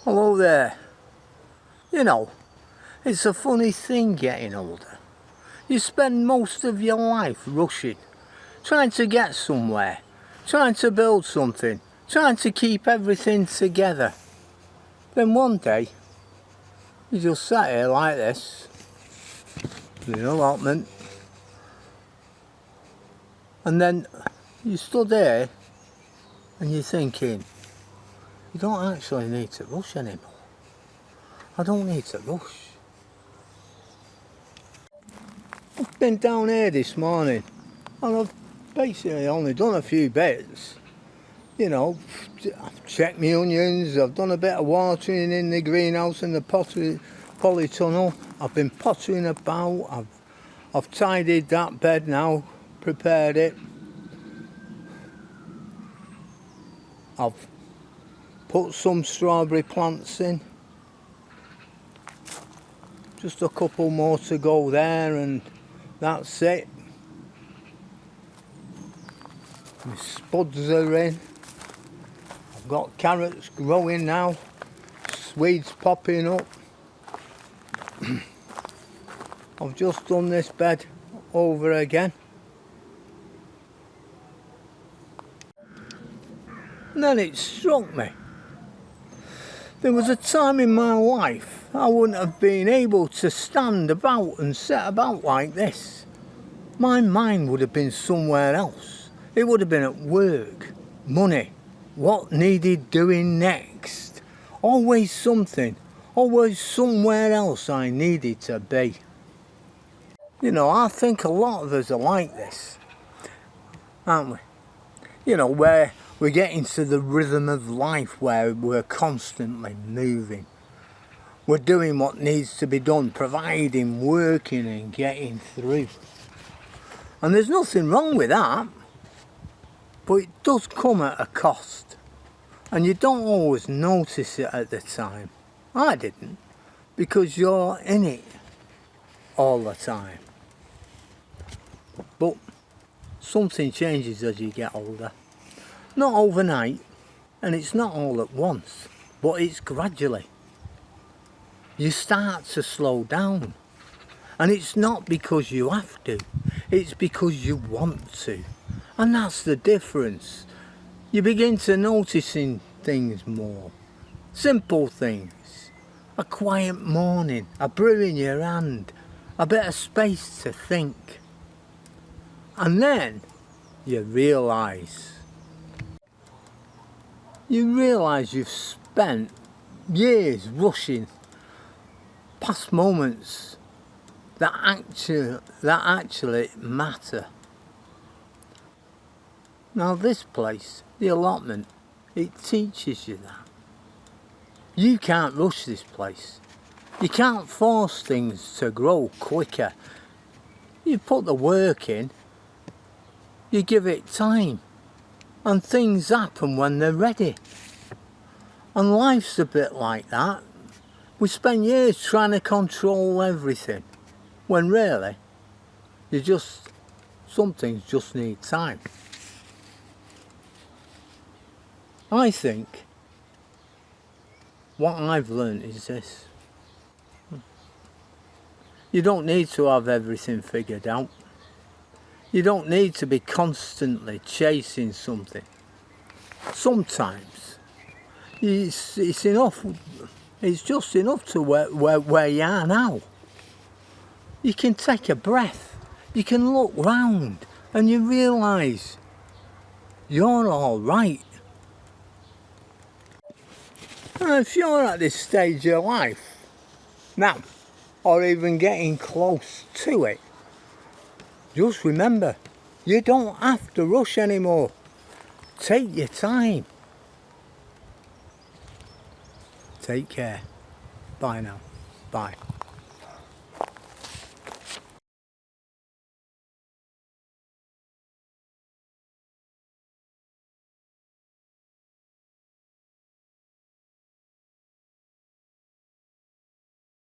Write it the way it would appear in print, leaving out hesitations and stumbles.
Hello there. You know, it's a funny thing getting older. You spend most of your life rushing, trying to get somewhere, trying to build something, trying to keep everything together. Then one day, you just sat here like this, in an allotment, and then you stood there and you're thinking, you don't actually need to rush anymore. I don't need to rush. I've been down here this morning and I've basically only done a few bits. You know, I've checked my onions, I've done a bit of watering in the greenhouse and the polytunnel. I've been pottering about, I've tidied that bed now, prepared it. I've put some strawberry plants in. Just a couple more to go there and that's it. My spuds are in. I've got carrots growing now, weeds popping up. I've just done this bed over again. And then it struck me. There was a time in my life I wouldn't have been able to stand about and set about like this. My mind would have been somewhere else. It would have been at work, money, what needed doing next. Always something, always somewhere else I needed to be. You know, I think a lot of us are like this, aren't we? You know, where we're getting to the rhythm of life where we're constantly moving. We're doing what needs to be done, providing, working and getting through. And there's nothing wrong with that, but it does come at a cost. And you don't always notice it at the time. I didn't, because you're in it all the time. But something changes as you get older. Not overnight, and it's not all at once, but it's gradually. You start to slow down, and it's not because you have to, it's because you want to, and that's the difference. You begin to noticing things more, simple things, a quiet morning, a brew in your hand, a bit of space to think, and then you realise you've spent years rushing past moments that actually matter. Now this place, the allotment, it teaches you that. You can't rush this place. You can't force things to grow quicker. You put the work in, you give it time, and things happen when they're ready. And life's a bit like that. We spend years trying to control everything, when really, some things just need time. I think what I've learned is this. You don't need to have everything figured out. You don't need to be constantly chasing something. Sometimes it's enough. It's just enough to where you are now. You can take a breath. You can look round and you realise you're all right. And if you're at this stage of your life now, or even getting close to it, just remember, you don't have to rush anymore. Take your time. Take care. Bye now. Bye.